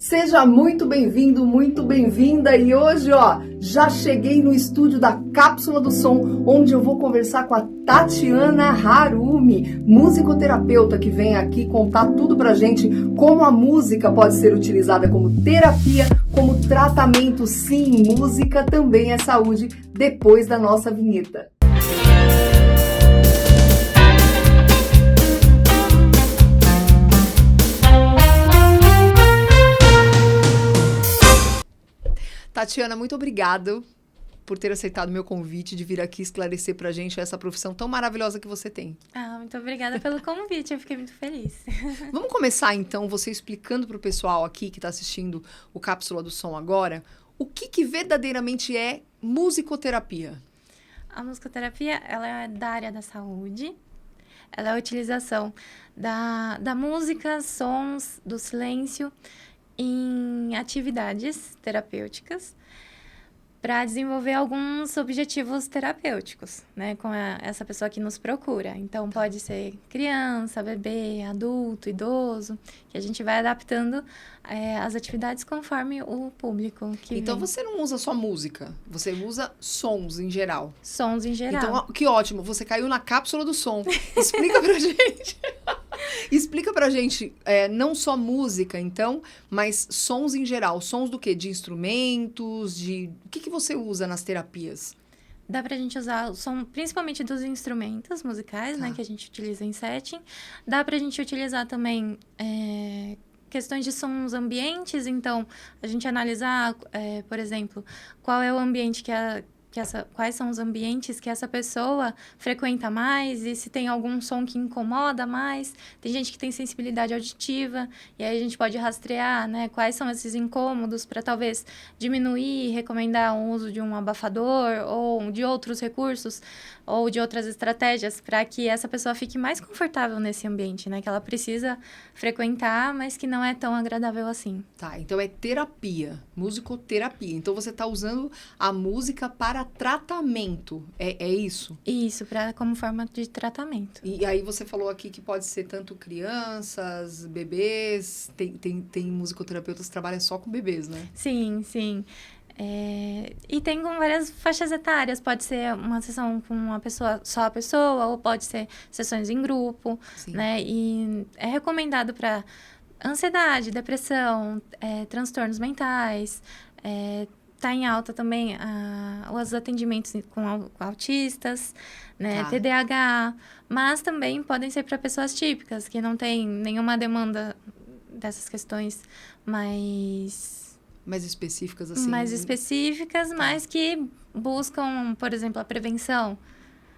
Seja muito bem-vindo, muito bem-vinda. E hoje, já cheguei no estúdio da Cápsula do Som, onde eu vou conversar com a Tatiana Harumi, musicoterapeuta, que vem aqui contar tudo pra gente, como a música pode ser utilizada como terapia, como tratamento. Sim, música também é saúde, depois da nossa vinheta. Tatiana, muito obrigada por ter aceitado o meu convite de vir aqui esclarecer pra gente essa profissão tão maravilhosa que você tem. Muito obrigada pelo convite, eu fiquei muito feliz. Vamos começar então, você explicando pro pessoal aqui que está assistindo o Cápsula do Som agora, o que verdadeiramente é musicoterapia? A musicoterapia, ela é da área da saúde, ela é a utilização da música, sons, do silêncio, em atividades terapêuticas para desenvolver alguns objetivos terapêuticos, né, com essa pessoa que nos procura. Então, pode ser criança, bebê, adulto, idoso, que a gente vai adaptando as atividades conforme o público que Então, vem. você não usa só música, você usa sons em geral. Sons em geral. Então, que ótimo, você caiu na cápsula do som. Explica pra gente. Explica pra gente, não só música, então, mas sons em geral. Sons do quê? De instrumentos, O que você usa nas terapias? Dá pra gente usar o som, principalmente dos instrumentos musicais, Tá. né, que a gente utiliza em setting. Dá pra gente utilizar também questões de sons ambientes, então, a gente analisar, por exemplo, qual é o ambiente quais são os ambientes que essa pessoa frequenta mais e se tem algum som que incomoda mais. Tem gente que tem sensibilidade auditiva e aí a gente pode rastrear, né, quais são esses incômodos para talvez diminuir, recomendar o uso de um abafador ou de outros recursos ou de outras estratégias para que essa pessoa fique mais confortável nesse ambiente, né, que ela precisa frequentar, mas que não é tão agradável assim. Tá, então é terapia, musicoterapia. Então você está usando a música para tratamento, é isso? Isso, como forma de tratamento. E aí você falou aqui que pode ser tanto crianças, bebês, tem musicoterapeutas que trabalham só com bebês, né? Sim, sim. E tem com várias faixas etárias, pode ser uma sessão com só a pessoa, ou pode ser sessões em grupo, Sim. né? E é recomendado para ansiedade, depressão, transtornos mentais, tá em alta também os atendimentos com autistas, né? Tá. TDAH, mas também podem ser para pessoas típicas, que não têm nenhuma demanda dessas questões Mais específicas, assim? mais específicas, mas que buscam, por exemplo, a prevenção.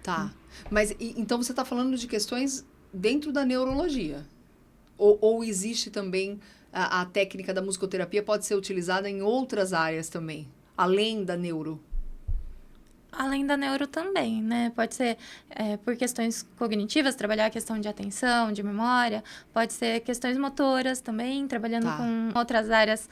Tá. Mas, então, você está falando de questões dentro da neurologia? Ou existe também a técnica da musicoterapia pode ser utilizada em outras áreas também, além da neuro? Além da neuro também, né? Pode ser por questões cognitivas, trabalhar a questão de atenção, de memória. Pode ser questões motoras também, trabalhando com outras áreas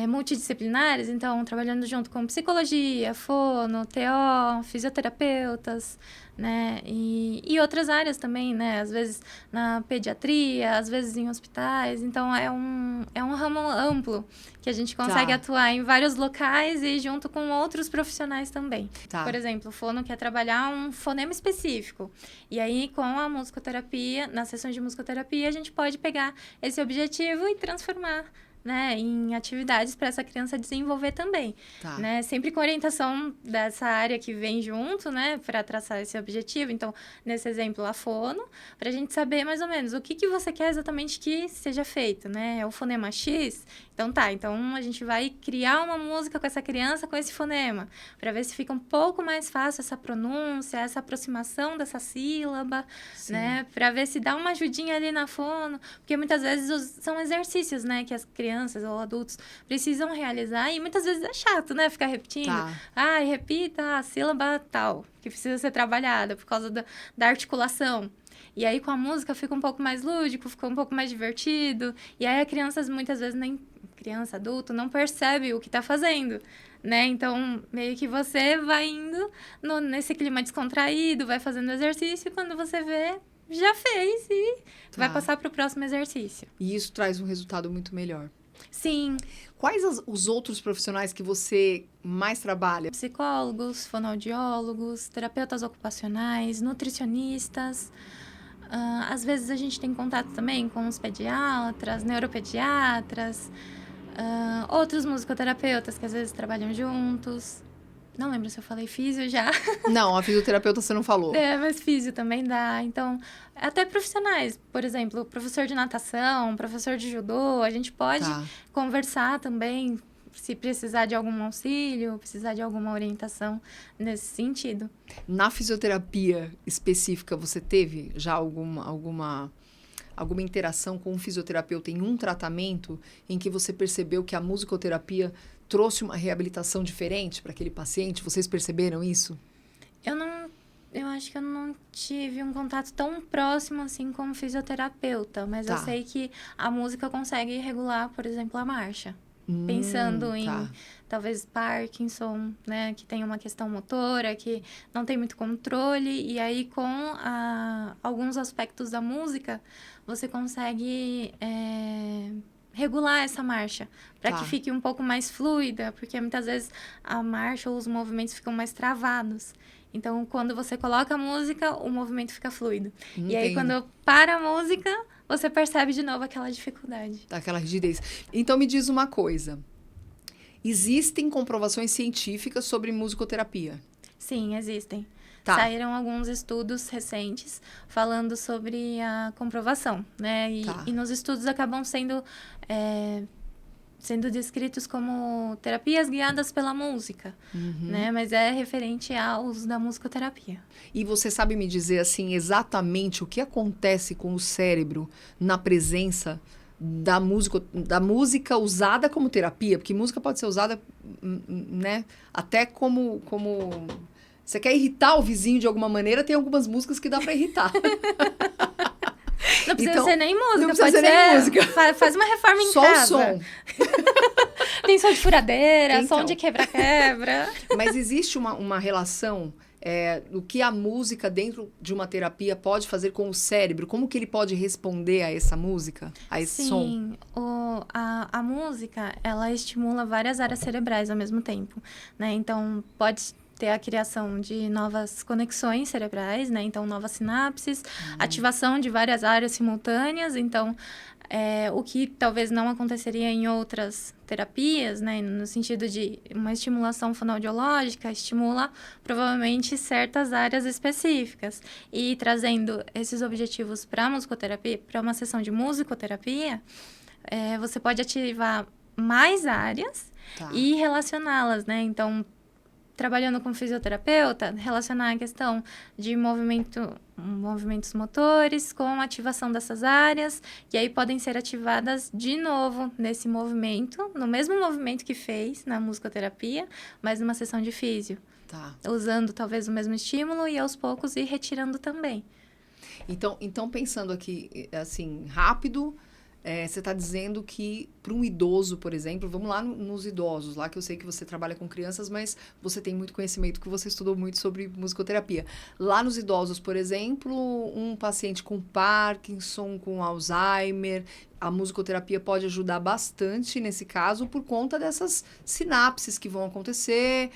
multidisciplinares. Então, trabalhando junto com psicologia, fono, TO, fisioterapeutas, né? E outras áreas também, né? Às vezes na pediatria, às vezes em hospitais. Então, é um ramo amplo que a gente consegue atuar em vários locais e junto com outros profissionais também. Tá. Por exemplo, o fono quer trabalhar um fonema específico. E aí, com a musicoterapia, nas sessões de musicoterapia, a gente pode pegar esse objetivo e transformar, né, em atividades para essa criança desenvolver também, né, sempre com orientação dessa área que vem junto, né, para traçar esse objetivo. Então, nesse exemplo, a fono, para a gente saber mais ou menos o que você quer exatamente que seja feito, né, é o fonema X, então a gente vai criar uma música com essa criança com esse fonema, para ver se fica um pouco mais fácil essa pronúncia, essa aproximação dessa sílaba, né, para ver se dá uma ajudinha ali na fono, porque muitas vezes são exercícios, né, que as crianças ou adultos precisam realizar e muitas vezes é chato, né, ficar repetindo. Repita a sílaba tal, que precisa ser trabalhada por causa da articulação. E aí, com a música, fica um pouco mais lúdico, fica um pouco mais divertido. E aí, a criança, muitas vezes, criança, adulto, não percebe o que está fazendo, né? Então, meio que você vai indo nesse clima descontraído, vai fazendo exercício, e quando você vê, já fez e vai passar para o próximo exercício. E isso traz um resultado muito melhor. Sim, Quais os outros profissionais que você mais trabalha? psicólogos, fonoaudiólogos, terapeutas ocupacionais, nutricionistas. Às vezes a gente tem contato também com os pediatras, neuropediatras, outros musicoterapeutas que às vezes trabalham juntos. Não lembro se eu falei físio já. Não, a fisioterapeuta você não falou. Mas físio também dá. Então, até profissionais, por exemplo, professor de natação, professor de judô, a gente pode Tá. conversar também, se precisar de algum auxílio, precisar de alguma orientação nesse sentido. Na fisioterapia específica, você teve já alguma interação com um fisioterapeuta em um tratamento em que você percebeu que a musicoterapia trouxe uma reabilitação diferente para aquele paciente? Vocês perceberam isso? Eu acho que eu não tive um contato tão próximo assim com o fisioterapeuta, mas eu Tá. sei que a música consegue regular, por exemplo, a marcha. Pensando em Tá. talvez Parkinson, né, que tem uma questão motora, que não tem muito controle, e aí com alguns aspectos da música, você consegue regular essa marcha, para Tá. que fique um pouco mais fluida, porque muitas vezes a marcha ou os movimentos ficam mais travados. Então, quando você coloca a música, o movimento fica fluido. E aí, Entendo. quando para a música, você percebe de novo aquela dificuldade. Daquela rigidez. Então, me diz uma coisa. Existem comprovações científicas sobre musicoterapia? Sim, existem. Tá. Saíram alguns estudos recentes falando sobre a comprovação, né? Tá. E nos estudos acabam sendo descritos como terapias guiadas pela música, né? Mas é referente ao uso da musicoterapia. E você sabe me dizer, assim, exatamente o que acontece com o cérebro na presença da música usada como terapia? Porque música pode ser usada, né, até como... Você quer irritar o vizinho de alguma maneira, tem algumas músicas que dá pra irritar. Não precisa Então, ser nem música, não precisa pode ser nem música. Faz uma reforma em Só casa. o som. Tem som de furadeira, Então. som de quebra-quebra. Mas existe uma relação do que a música dentro de uma terapia pode fazer com o cérebro? Como que ele pode responder a essa música, a esse som? Sim, a música, ela estimula várias áreas cerebrais ao mesmo tempo, né? Então, pode ter a criação de novas conexões cerebrais, né? Então, novas sinapses, ativação de várias áreas simultâneas. Então, o que talvez não aconteceria em outras terapias, né? No sentido de uma estimulação fonoaudiológica, estimula provavelmente certas áreas específicas. E trazendo esses objetivos para a musicoterapia, para uma sessão de musicoterapia, você pode ativar mais áreas Tá. e relacioná-las, né? Então, trabalhando com fisioterapeuta, relacionar a questão de movimentos motores com a ativação dessas áreas, e aí podem ser ativadas de novo nesse movimento, no mesmo movimento que fez na musicoterapia, mas numa sessão de físio. Tá. Usando talvez o mesmo estímulo e aos poucos ir retirando também. Então pensando aqui, assim, rápido, você está dizendo que para um idoso, por exemplo, vamos lá nos idosos, lá que eu sei que você trabalha com crianças, mas você tem muito conhecimento, que você estudou muito sobre musicoterapia. Lá nos idosos, por exemplo, um paciente com Parkinson, com Alzheimer, a musicoterapia pode ajudar bastante nesse caso por conta dessas sinapses que vão acontecer,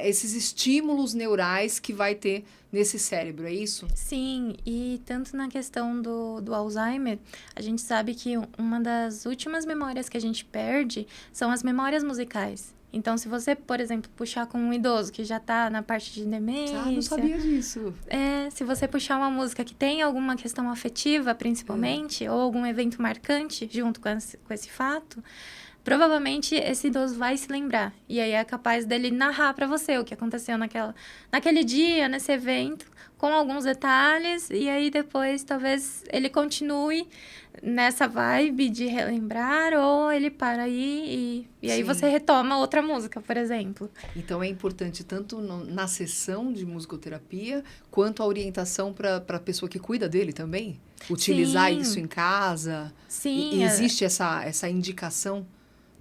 esses estímulos neurais que vai ter nesse cérebro, é isso? Sim, e tanto na questão do Alzheimer, a gente sabe que uma das últimas memórias que a gente perde são as memórias musicais. Então, se você, por exemplo, puxar com um idoso que já está na parte de demência... Ah, não sabia disso. Se você puxar uma música que tem alguma questão afetiva, principalmente, ou algum evento marcante junto com esse fato, provavelmente esse idoso vai se lembrar. E aí é capaz dele narrar para você o que aconteceu naquele dia, nesse evento, com alguns detalhes, e aí depois talvez ele continue nessa vibe de relembrar, ou ele para aí e aí Sim. você retoma outra música, por exemplo. Então é importante tanto na sessão de musicoterapia, quanto a orientação para a pessoa que cuida dele também? Utilizar Sim. isso em casa? Sim. Existe essa indicação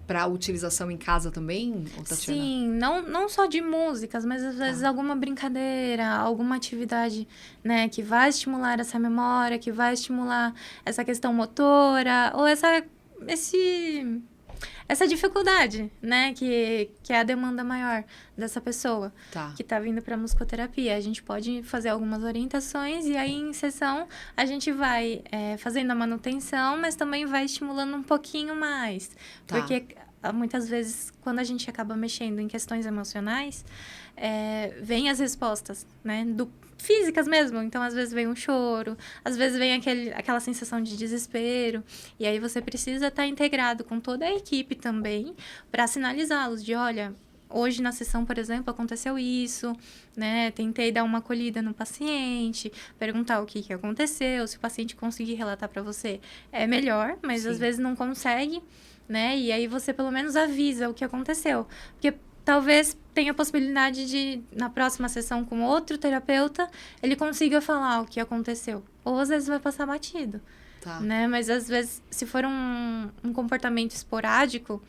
para utilização em casa também, Tatiana? Sim, não só de músicas, mas às vezes alguma brincadeira, alguma atividade, né, que vai estimular essa memória, que vai estimular essa questão motora, ou esse essa dificuldade, né? Que é a demanda maior dessa pessoa que está vindo para musicoterapia. A gente pode fazer algumas orientações e aí em sessão a gente vai fazendo a manutenção, mas também vai estimulando um pouquinho mais. Porque muitas vezes, quando a gente acaba mexendo em questões emocionais, vem as respostas, né? Físicas mesmo. Então, às vezes vem um choro, às vezes vem aquela sensação de desespero. E aí você precisa estar integrado com toda a equipe também para sinalizá-los de, olha, hoje na sessão, por exemplo, aconteceu isso, né? Tentei dar uma acolhida no paciente, perguntar o que aconteceu, se o paciente conseguir relatar para você, é melhor, mas às vezes não consegue, né? E aí você pelo menos avisa o que aconteceu. Porque talvez tenha a possibilidade de, na próxima sessão com outro terapeuta, ele consiga falar o que aconteceu. Ou às vezes vai passar batido, né? Mas às vezes, se for um comportamento esporádico,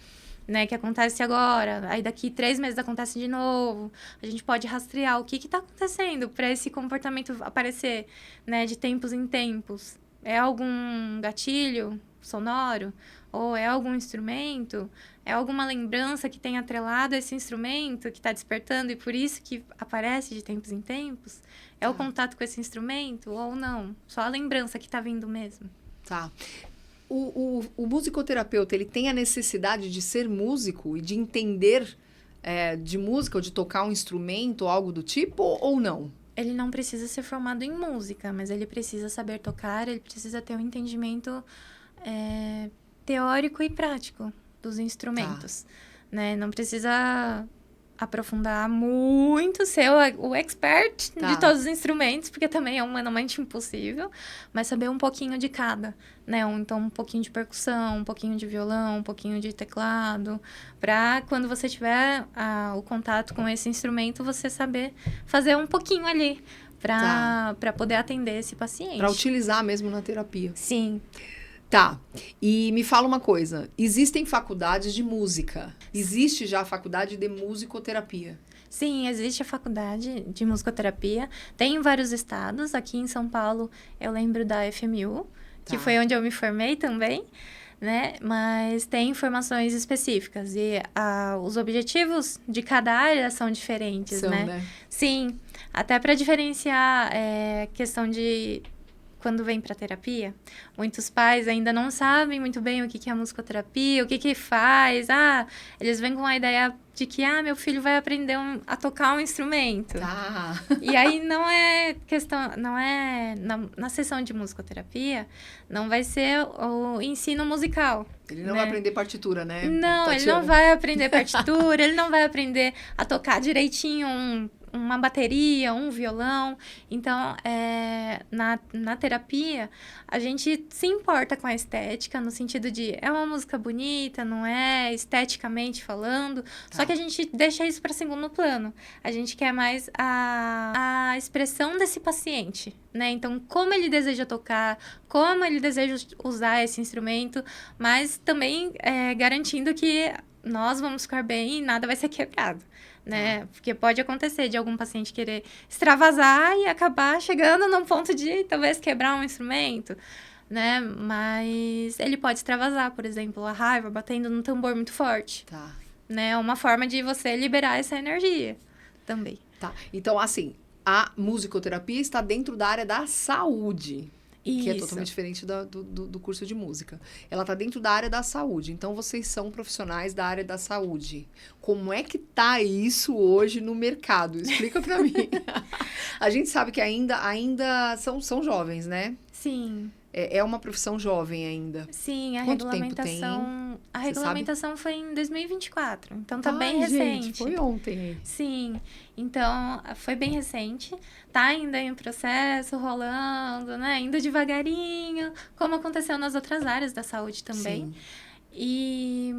né, que acontece agora, aí daqui 3 meses acontece de novo, a gente pode rastrear o que está acontecendo para esse comportamento aparecer, né, de tempos em tempos. É algum gatilho sonoro? Ou é algum instrumento? É alguma lembrança que tem atrelado a esse instrumento que está despertando e por isso que aparece de tempos em tempos? É o contato com esse instrumento ou não? Só a lembrança que está vindo mesmo. Tá. O musicoterapeuta, ele tem a necessidade de ser músico e de entender de música ou de tocar um instrumento ou algo do tipo ou não? Ele não precisa ser formado em música, mas ele precisa saber tocar, ele precisa ter um entendimento teórico e prático dos instrumentos, né? Não precisa aprofundar muito, ser o expert de todos os instrumentos, porque também é humanamente impossível, mas saber um pouquinho de cada, né? Então, um pouquinho de percussão, um pouquinho de violão, um pouquinho de teclado, para quando você tiver o contato com esse instrumento, você saber fazer um pouquinho ali, para poder atender esse paciente. Para utilizar mesmo na terapia. Sim. Tá. E me fala uma coisa. Existem faculdades de música. Existe já a faculdade de musicoterapia? Sim, existe a faculdade de musicoterapia. Tem em vários estados. Aqui em São Paulo, eu lembro da FMU, que foi onde eu me formei também, né? Mas tem formações específicas. E os objetivos de cada área são diferentes, né? Sim. Até para diferenciar questão de... Quando vem para terapia, muitos pais ainda não sabem muito bem o que é a musicoterapia, o que faz. Eles vêm com a ideia de que, meu filho vai aprender a tocar um instrumento. E aí não é questão, não é... Na sessão de musicoterapia, não vai ser o ensino musical. Ele não vai aprender partitura, né? Não, Tatiana? Ele não vai aprender partitura, ele não vai aprender a tocar direitinho uma bateria, um violão. Então, na terapia, a gente se importa com a estética, no sentido de, é uma música bonita, não é, esteticamente falando, só que a gente deixa isso para segundo plano. A gente quer mais a expressão desse paciente, né? Então, como ele deseja tocar, como ele deseja usar esse instrumento, mas também garantindo que nós vamos ficar bem e nada vai ser quebrado, né? Porque pode acontecer de algum paciente querer extravasar e acabar chegando num ponto de talvez quebrar um instrumento, né? Mas ele pode extravasar, por exemplo, a raiva batendo no tambor muito forte. Né? É uma forma de você liberar essa energia também. Então, assim, a musicoterapia está dentro da área da saúde. Isso. Que é totalmente diferente do curso de música. Ela está dentro da área da saúde. Então, vocês são profissionais da área da saúde. Como é que tá isso hoje no mercado? Explica para mim. A gente sabe que ainda são jovens, né? Sim. É uma profissão jovem ainda. Sim, a Quanto regulamentação... tempo tem? A regulamentação foi em 2024, então tá bem recente. Gente, foi ontem. Sim, então foi bem recente, tá ainda em processo, rolando, né? Indo devagarinho, como aconteceu nas outras áreas da saúde também. Sim. E...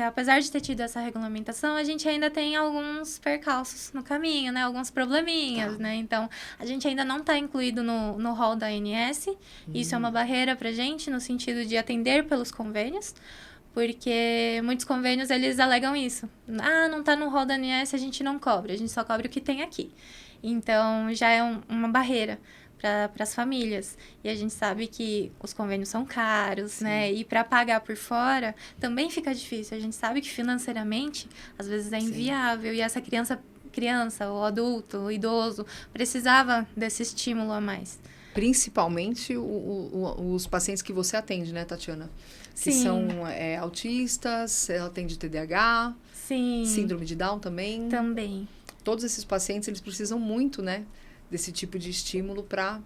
apesar de ter tido essa regulamentação, a gente ainda tem alguns percalços no caminho, né? Alguns probleminhas, né? Então, a gente ainda não está incluído no rol da ANS. Isso é uma barreira para a gente, no sentido de atender pelos convênios. Porque muitos convênios, eles alegam isso. Não está no rol da ANS, a gente não cobra. A gente só cobra o que tem aqui. Então, já é uma barreira para as famílias. E a gente sabe que os convênios são caros, né? E para pagar por fora também fica difícil. A gente sabe que financeiramente, às vezes é inviável. E essa criança, ou adulto, ou idoso, precisava desse estímulo a mais. Principalmente os pacientes que você atende, né, Tatiana? Que são autistas, ela atende TDAH, síndrome de Down também. Também. Todos esses pacientes, eles precisam muito, né, desse tipo de estímulo para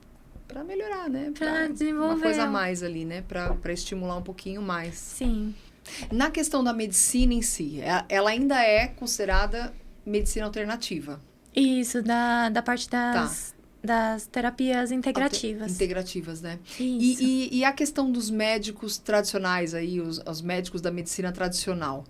melhorar, né? Para desenvolver. Uma coisa a mais ali, né? Para estimular um pouquinho mais. Sim. Na questão da medicina em si, ela ainda é considerada medicina alternativa? Isso, da parte das terapias integrativas. Integrativas, né? Isso. E a questão dos médicos tradicionais aí, os médicos da medicina tradicional,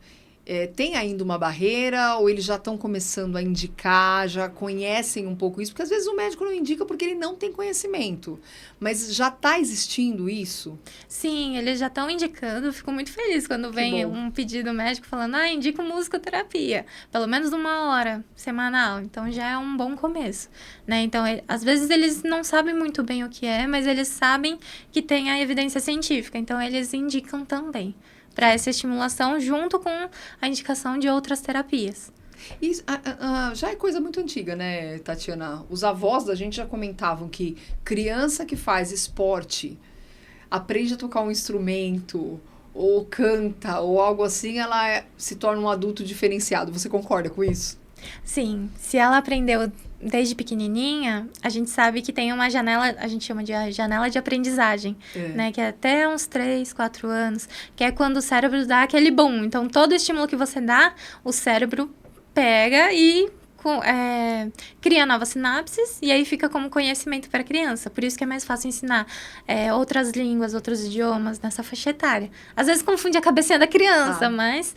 tem ainda uma barreira ou eles já estão começando a indicar, já conhecem um pouco isso? Porque às vezes o médico não indica porque ele não tem conhecimento. Mas já está existindo isso? Sim, eles já estão indicando. Eu fico muito feliz quando vem um pedido médico falando, indico musicoterapia. Pelo menos 1 hora semanal. Então já é um bom começo, né? Então, às vezes eles não sabem muito bem o que é, mas eles sabem que tem a evidência científica. Então eles indicam também para essa estimulação junto com a indicação de outras terapias. Isso, já é coisa muito antiga, né, Tatiana? Os avós da gente já comentavam que criança que faz esporte, aprende a tocar um instrumento, ou canta, ou algo assim, ela se torna um adulto diferenciado. Você concorda com isso? Sim, se ela aprendeu desde pequenininha, a gente sabe que tem uma janela, a gente chama de janela de aprendizagem, né? Que é até uns 3, 4 anos, que é quando o cérebro dá aquele boom. Então, todo estímulo que você dá, o cérebro pega e cria novas sinapses e aí fica como conhecimento para a criança. Por isso que é mais fácil ensinar outras línguas, outros idiomas nessa faixa etária. Às vezes confunde a cabecinha da criança, mas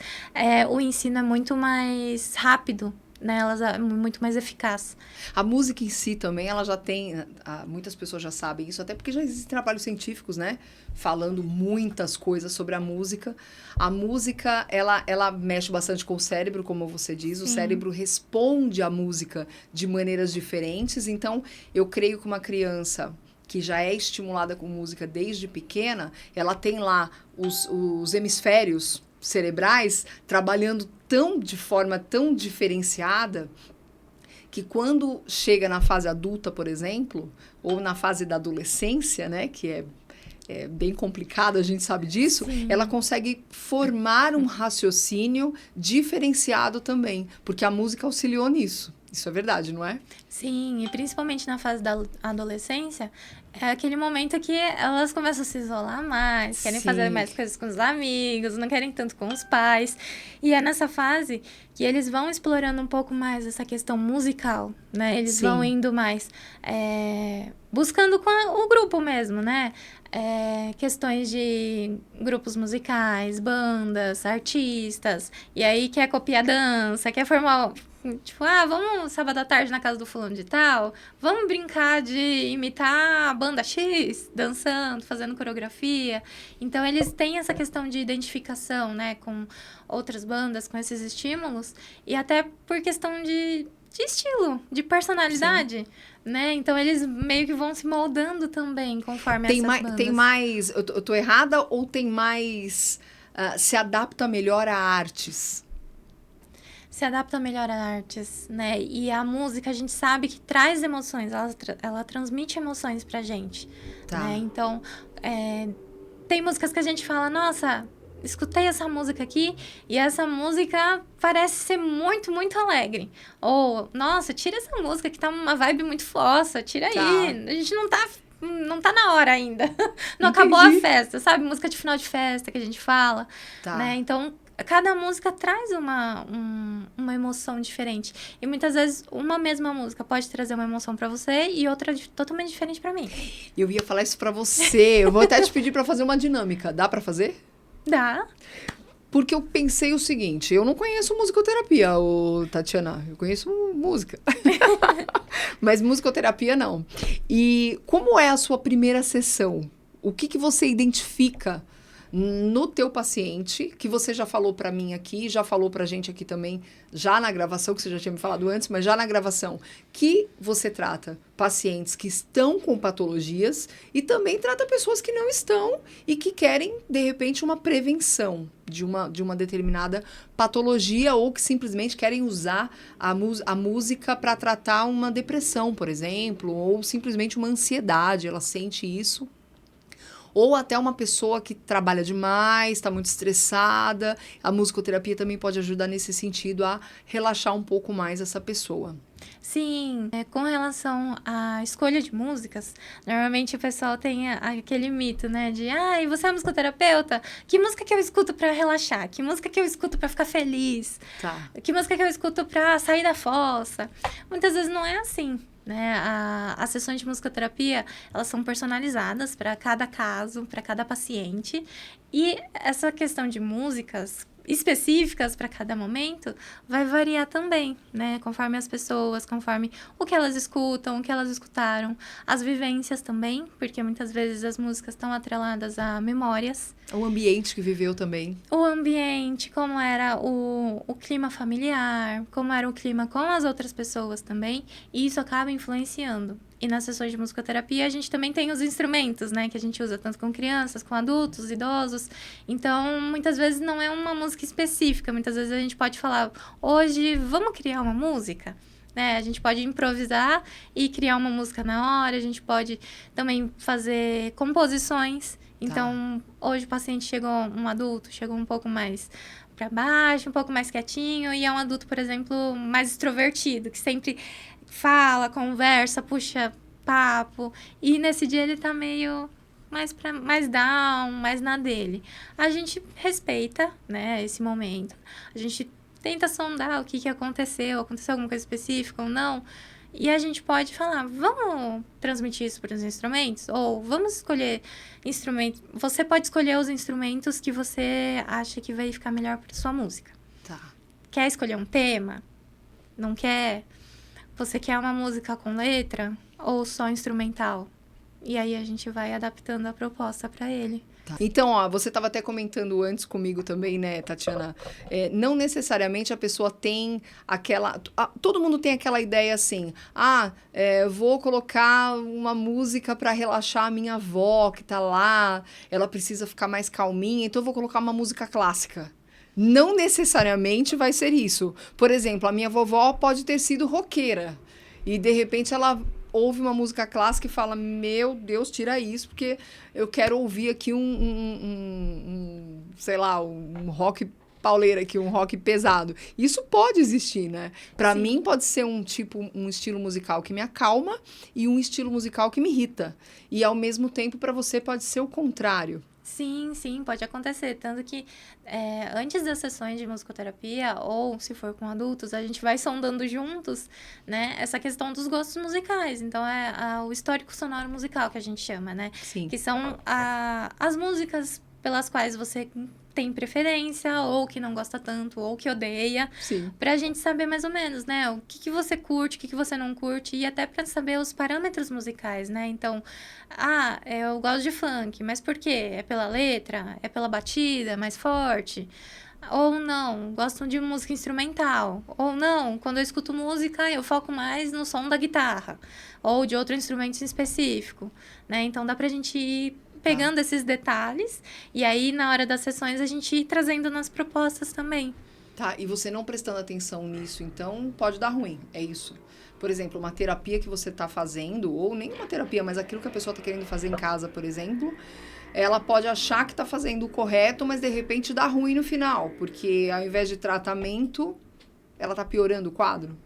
o ensino é muito mais rápido, né? Ela é muito mais eficaz. A música em si também, ela já tem... muitas pessoas já sabem isso, até porque já existem trabalhos científicos, né? Falando muitas coisas sobre a música. A música, ela mexe bastante com o cérebro, como você diz. O cérebro responde à música de maneiras diferentes. Então, eu creio que uma criança que já é estimulada com música desde pequena, ela tem lá os hemisférios cerebrais trabalhando de forma tão diferenciada que quando chega na fase adulta, por exemplo, ou na fase da adolescência, né, que é bem complicado, a gente sabe disso, ela consegue formar um raciocínio diferenciado também, porque a música auxiliou nisso. Isso é verdade, não é? Sim, e principalmente na fase da adolescência, é aquele momento que elas começam a se isolar mais, querem fazer mais coisas com os amigos, não querem tanto com os pais. E é nessa fase que eles vão explorando um pouco mais essa questão musical, né? Eles vão indo mais, buscando com o grupo mesmo, né? Questões de grupos musicais, bandas, artistas, e aí quer copiar dança, quer formar... Tipo, vamos sábado à tarde na casa do fulano de tal, vamos brincar de imitar a banda X, dançando, fazendo coreografia. Então, eles têm essa questão de identificação, né, com outras bandas, com esses estímulos, e até por questão de estilo, de personalidade, né? Então, eles meio que vão se moldando também, conforme essas bandas. Tem mais... Eu tô errada ou tem mais... se adapta melhor a artes? Se adapta melhor a artes, né? E a música, a gente sabe que traz emoções, ela transmite emoções pra gente, né? Então, tem músicas que a gente fala, nossa, escutei essa música aqui e essa música parece ser muito, muito alegre. Ou, nossa, tira essa música que tá uma vibe muito fossa, tira aí. A gente não tá na hora ainda. Não acabou a festa, sabe? Música de final de festa que a gente fala, né? Então, cada música traz uma emoção diferente. E muitas vezes, uma mesma música pode trazer uma emoção pra você e outra totalmente diferente pra mim. Eu ia falar isso pra você. Eu vou até te pedir pra fazer uma dinâmica. Dá pra fazer? Dá. Porque eu pensei o seguinte, eu não conheço musicoterapia, Tatiana. Eu conheço música. Mas musicoterapia não. E como é a sua primeira sessão? O que você identifica no teu paciente, que você já falou pra mim aqui, já falou pra gente aqui também, já na gravação, que você já tinha me falado antes, mas já na gravação, que você trata pacientes que estão com patologias e também trata pessoas que não estão e que querem, de repente, uma prevenção de uma determinada patologia ou que simplesmente querem usar a música para tratar uma depressão, por exemplo, ou simplesmente uma ansiedade, ela sente isso. Ou até uma pessoa que trabalha demais, está muito estressada. A musicoterapia também pode ajudar nesse sentido a relaxar um pouco mais essa pessoa. Sim, com relação à escolha de músicas, normalmente o pessoal tem aquele mito, né, de, e você é musicoterapeuta? Que música que eu escuto pra relaxar? Que música que eu escuto pra ficar feliz? Tá. Que música que eu escuto pra sair da fossa? Muitas vezes não é assim, né? As sessões de musicoterapia, elas são personalizadas para cada caso, para cada paciente, e essa questão de músicas específicas para cada momento vai variar também, né? Conforme as pessoas, conforme o que elas escutam, o que elas escutaram, as vivências também, porque muitas vezes as músicas estão atreladas a memórias. O ambiente que viveu também. O ambiente, como era o clima familiar, como era o clima com as outras pessoas também, e isso acaba influenciando. E nas sessões de musicoterapia, a gente também tem os instrumentos, né? Que a gente usa tanto com crianças, com adultos, idosos. Então, muitas vezes não é uma música específica. Muitas vezes a gente pode falar, hoje, vamos criar uma música? Né? A gente pode improvisar e criar uma música na hora. A gente pode também fazer composições. Então, hoje o paciente chegou, um adulto, chegou um pouco mais para baixo, um pouco mais quietinho. E é um adulto, por exemplo, mais extrovertido, que sempre fala, conversa, puxa papo, e nesse dia ele tá meio mais down, mais na dele. A gente respeita, né, esse momento. A gente tenta sondar o que aconteceu alguma coisa específica ou não, e a gente pode falar, vamos transmitir isso para os instrumentos? Ou vamos escolher instrumentos. Você pode escolher os instrumentos que você acha que vai ficar melhor para sua música. Tá. Quer escolher um tema? Não quer? Você quer uma música com letra ou só instrumental? E aí a gente vai adaptando a proposta para ele. Tá. Então, você estava até comentando antes comigo também, né, Tatiana? Não necessariamente a pessoa tem aquela... todo mundo tem aquela ideia assim, vou colocar uma música para relaxar a minha avó que tá lá, ela precisa ficar mais calminha, então eu vou colocar uma música clássica. Não necessariamente vai ser isso. Por exemplo, a minha vovó pode ter sido roqueira. E, de repente, ela ouve uma música clássica e fala, meu Deus, tira isso, porque eu quero ouvir aqui sei lá, um rock pauleira aqui, um rock pesado. Isso pode existir, né? Pra mim, pode ser um estilo musical que me acalma e um estilo musical que me irrita. E, ao mesmo tempo, pra você pode ser o contrário. Sim, pode acontecer. Tanto que antes das sessões de musicoterapia, ou se for com adultos, a gente vai sondando juntos, né, essa questão dos gostos musicais. Então, o histórico sonoro musical que a gente chama, né? Sim. Que são as músicas pelas quais você tem preferência, ou que não gosta tanto, ou que odeia. Sim. Pra gente saber mais ou menos, né? O que você curte, o que você não curte, e até pra saber os parâmetros musicais, né? Então, eu gosto de funk, mas por quê? É pela letra? É pela batida mais forte? Ou não, gosto de música instrumental. Ou não, quando eu escuto música, eu foco mais no som da guitarra. Ou de outro instrumento em específico, né? Então, dá pra gente ir pegando esses detalhes, e aí, na hora das sessões, a gente ir trazendo nas propostas também. Tá, e você não prestando atenção nisso, então, pode dar ruim, é isso. Por exemplo, uma terapia que você está fazendo, ou nem uma terapia, mas aquilo que a pessoa está querendo fazer em casa, por exemplo, ela pode achar que está fazendo o correto, mas, de repente, dá ruim no final, porque, ao invés de tratamento, ela está piorando o quadro?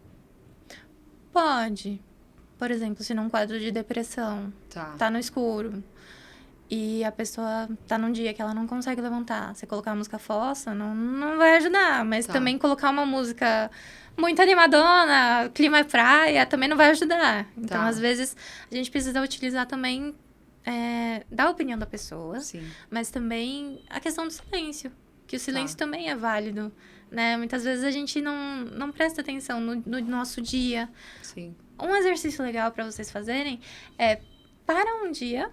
Pode. Por exemplo, se num quadro de depressão, tá no escuro, e a pessoa tá num dia que ela não consegue levantar. Você colocar a música fossa, não vai ajudar. Mas também colocar uma música muito animadona, clima praia, também não vai ajudar. Então, às vezes, a gente precisa utilizar também da opinião da pessoa. Sim. Mas também a questão do silêncio. Que o silêncio também é válido, né? Muitas vezes a gente não presta atenção no nosso dia. Sim. Um exercício legal para vocês fazerem é, para um dia...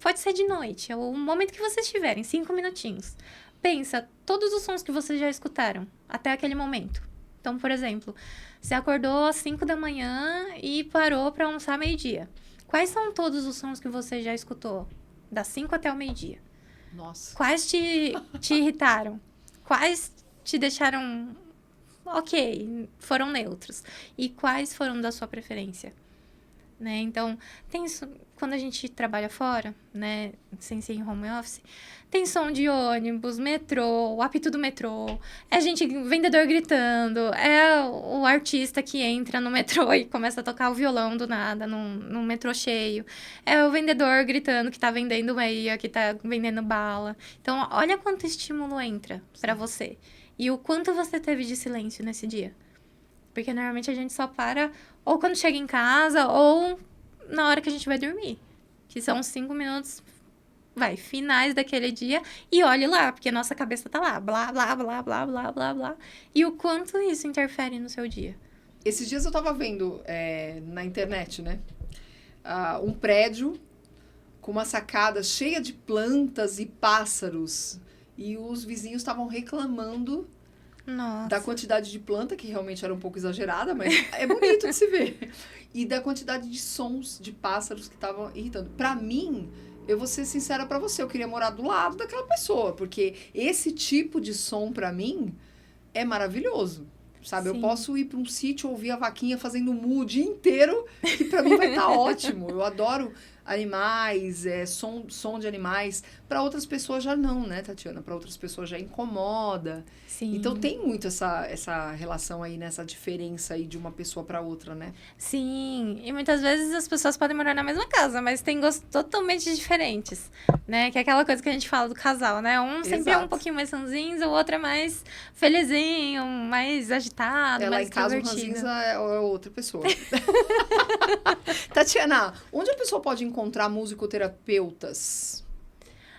pode ser de noite, ou o momento que vocês tiverem, 5 minutinhos. Pensa todos os sons que vocês já escutaram até aquele momento. Então, por exemplo, você acordou às 5 da manhã e parou para almoçar meio-dia. Quais são todos os sons que você já escutou das 5 até o meio-dia? Nossa. Quais te irritaram? Quais te deixaram ok, foram neutros? E quais foram da sua preferência? Né? Então, quando a gente trabalha fora, né, sem ser em home office, tem som de ônibus, metrô, o apito do metrô, é vendedor gritando, é o artista que entra no metrô e começa a tocar o violão do nada, num metrô cheio, é o vendedor gritando que tá vendendo meia, que tá vendendo bala. Então, olha quanto estímulo entra para você e o quanto você teve de silêncio nesse dia. Porque normalmente a gente só para ou quando chega em casa ou na hora que a gente vai dormir. Que são 5 minutos, finais daquele dia. E olhe lá, porque a nossa cabeça tá lá. Blá, blá, blá, blá, blá, blá, blá. E o quanto isso interfere no seu dia. Esses dias eu tava vendo na internet, né? Um prédio com uma sacada cheia de plantas e pássaros. E os vizinhos estavam reclamando da quantidade de planta, que realmente era um pouco exagerada, mas é bonito de se ver. E da quantidade de sons de pássaros que estavam irritando. Pra mim, eu vou ser sincera pra você, eu queria morar do lado daquela pessoa, porque esse tipo de som, pra mim, é maravilhoso. Sabe, sim. Eu posso ir pra um sítio, ouvir a vaquinha fazendo mu o dia inteiro, que pra mim vai estar ótimo. Eu adoro animais, som de animais. Para outras pessoas já não, né, Tatiana? Para outras pessoas já incomoda. Sim. Então tem muito essa relação aí, nessa diferença aí de uma pessoa para outra, né? Sim, e muitas vezes as pessoas podem morar na mesma casa, mas têm gostos totalmente diferentes, né? Que é aquela coisa que a gente fala do casal, né? Um sempre é um pouquinho mais ranzinza, o outro é mais felizinho, mais agitado, mais em casa o ranzinza é outra pessoa. Tatiana, onde a pessoa pode encontrar musicoterapeutas?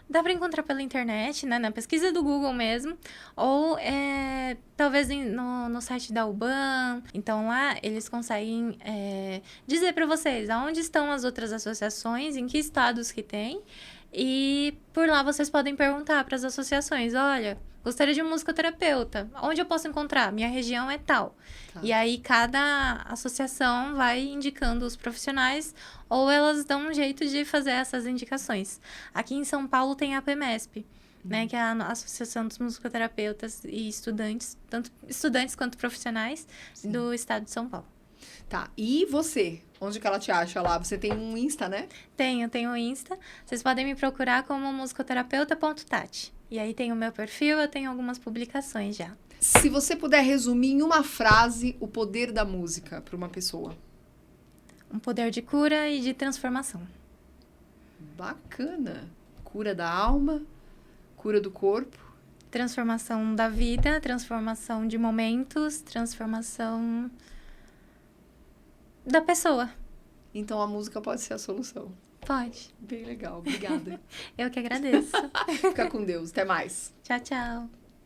Dá para encontrar pela internet, né? Na pesquisa do Google mesmo. Ou talvez no site da UBAN. Então, lá eles conseguem dizer para vocês aonde estão as outras associações, em que estados que tem. E por lá vocês podem perguntar para as associações, olha, gostaria de um musicoterapeuta. Onde eu posso encontrar? Minha região é tal. Tá. E aí, cada associação vai indicando os profissionais ou elas dão um jeito de fazer essas indicações. Aqui em São Paulo tem a APMESP, né, que é a Associação dos Musicoterapeutas e Estudantes, tanto estudantes quanto profissionais, sim, do estado de São Paulo. Tá, e você? Onde que ela te acha lá? Você tem um Insta, né? Tenho um Insta. Vocês podem me procurar como musicoterapeuta.tati. E aí tem o meu perfil, eu tenho algumas publicações já. Se você puder resumir em uma frase o poder da música para uma pessoa. Um poder de cura e de transformação. Bacana. Cura da alma, cura do corpo. Transformação da vida, transformação de momentos, transformação da pessoa. Então a música pode ser a solução. Pode. Bem legal, obrigada. Eu que agradeço. Fica com Deus, até mais. Tchau, tchau.